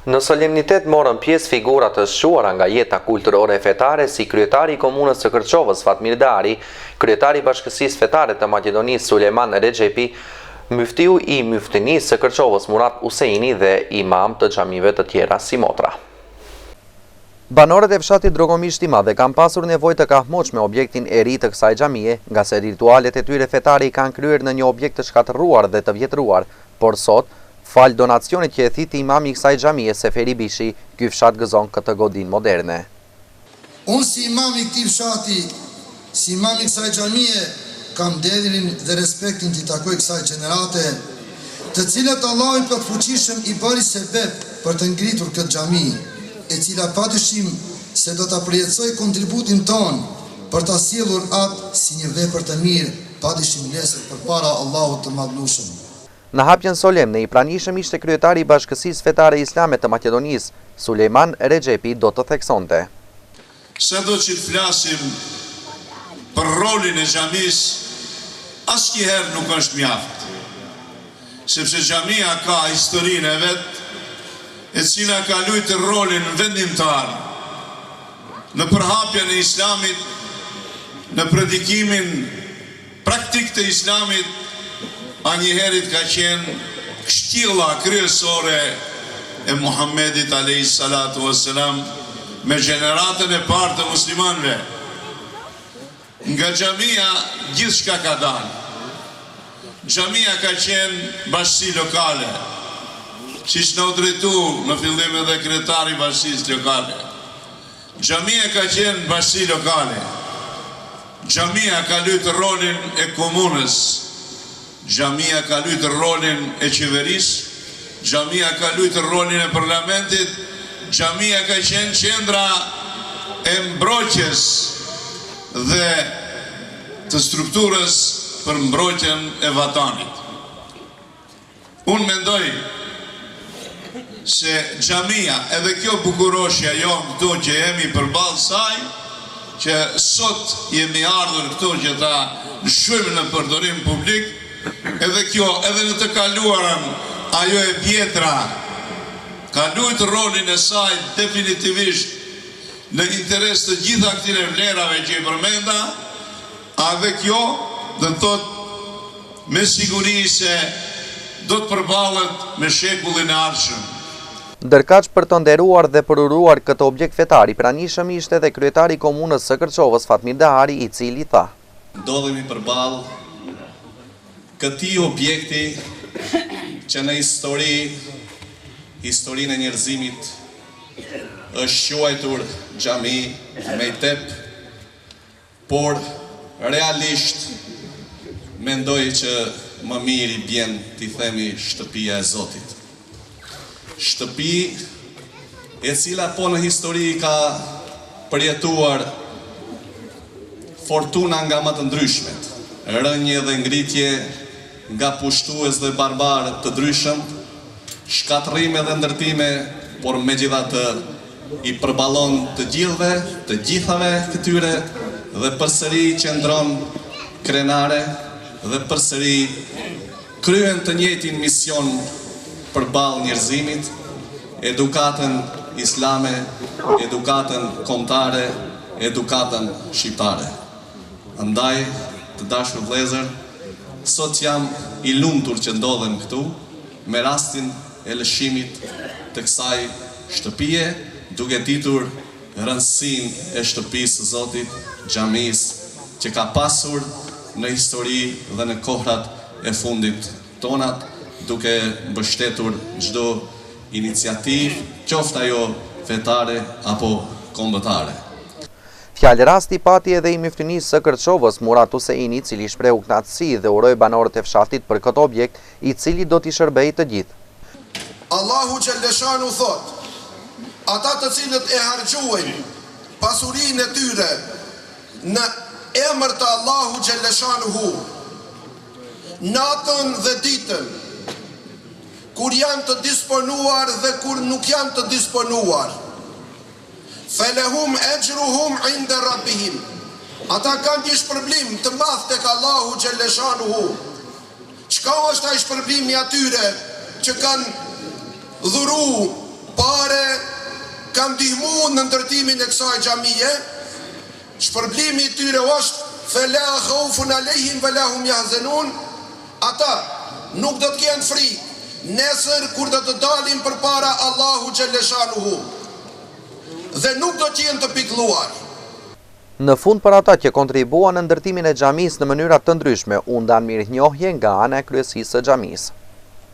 Në solemnitet morën pjesë figura të shuara nga jeta kulturore fetare si kryetari i komunës së Kërçovës Fatmir Dari, kryetari i Bashkësisë Fetare të Maqedonisë Sulejman Rexhepi, muftiu i muftinisë së Kërçovës Murat Useini dhe imam të xhamive të tjera si motra. Banorët e fshatit Drogomisht i Madh kanë pasur nevojë të kahmoqme objektin e ri të kësaj xhamie, nga se ritualet e tyre fetare i kanë kryer në një objekt të shkatërruar dhe të vjetruar, por sot, fal donacionit që e thiti imami i kësaj xhamie Seferi Bishi, ky fshat gëzon këtë godinë moderne. Unë si imam i këtij fshati, si imam i kësaj xhamie, kam dedrin dhe respektin të takoj kësaj gjenerate, të cilët Allahu i plotfuqishëm i bëri sebeb për të ngritur këtë xhami, e cila padyshim se do ta përjetësoj kontributin ton për ta sjellur atë si një vepër të mirë, padyshim nesër përpara Allahut të Madhnueshëm. Në hapjen solemne i pranishëm ishte kryetari i Bashkësisë Fetare Islame të Maqedonisë, Sulejman Rexhepi, do të theksonte. Sado që të flasim për rolin e xhamis, asnjëherë nuk është mjaft. Sepse xhamia ka historinë e vet, e cila ka luajtur rolin vendimtar në përhapjen e Islamit, në predikimin praktik të Islamit, a njëherit ka qenë kështjella kryesore e Muhammedit alayhis salatu wassalam me gjeneratën e parë të muslimanëve. Nga xhamia gjithçka ka dalë. Xhamia ka qenë bashkësi lokale, siç na u drejtu në fillim edhe kryetari i bashkisë lokale. Xhamia ka qenë bashkësi lokale. Xhamia ka luajtur rolin e komunës. Xhamia ka luajtur rolin e qeverisë. Xhamia ka luajtur rolin e parlamentit. Xhamia ka qenë qendra e mbrojtjes dhe të strukturës për mbrojtjen e vatanit. Unë mendoj se xhamia, edhe kjo bukuroshja jonë këtu që jemi përballë saj, që sot jemi ardhur këtu që ta lëshojmë në përdorim publik, edhe kjo, edhe në të kaluarën, ajo e vjetra, ka luajtur rolin e saj definitivisht në interes të gjitha këtyre vlerave që i përmenda, edhe kjo do të thotë me siguri se do të përballet me shekullin e ardhshëm. Ndërkaq për të nderuar dhe përuruar këtë objekt fetar i pranishëm ishte edhe kryetari i komunës së Kërçovës Fatmir Dari, i cili tha: Ndodhemi përballë këtij objekti që në historinë e njerëzimit është quajtur xhami, mejtep, por realisht mendoj që më mirë i bjen t'i themi shtëpia e Zotit. Shtëpi e cila po në histori ka përjetuar fortuna nga më të ndryshmet, rënje dhe ngritje nga pushtues dhe barbarë të ndryshëm, shkatrime dhe ndërtime, por megjithatë i përballon të gjithëve, të gjithave këtyre dhe përsëri qëndron krenare dhe përsëri kryen të njëjtin mision përballë njerëzimit, edukatën islame, edukatën kombëtare, edukatën shqiptare. Andaj, të dashur vëllezër, sot jam i lumtur që ndodhem këtu me rastin e lëshimit të kësaj shtëpie, duke ditur rëndësinë e shtëpisë së Zotit, xhamisë që ka pasur në histori dhe në kohrat e fundit tonat, duke mbështetur çdo iniciativë, qoftë ajo fetare apo kombëtare. Fjalë rasti pati edhe i muftinisë së Kërçovës Murat Useini, i cili shprehu kënaqësi dhe uroi banorët e fshatit për këtë objekt, i cili do t'i shërbejë të gjithë. Allahu xhaleshanu thot: ata të cilët e harxhuajnë pasurinë e tyre në emër të Allahu xhaleshanuhu, natën dhe ditën, kur janë të disponuar dhe kur nuk janë të disponuar, felehum ejruhum inda rabbihim, ata kanë një shpërblim të madh tek Allahu xhaleshanuhu. Çka është ai shpërblimi atyre që kanë dhuru kanë ndihmu në ndërtimin e kësaj xhamie, shpërblimi i tyre është fela khaufun alehim wala hum yahzanun. Ata nuk do të kenë frikë nesër kur do të dalin përpara Allahu xhaleshanuhu dhe nuk do të jenë të pikëlluar. Në fund, për ata që kontribuan në ndërtimin e xhamisë në mënyra të ndryshme, u ndan mirënjohje nga ana e kryesisë së xhamisë.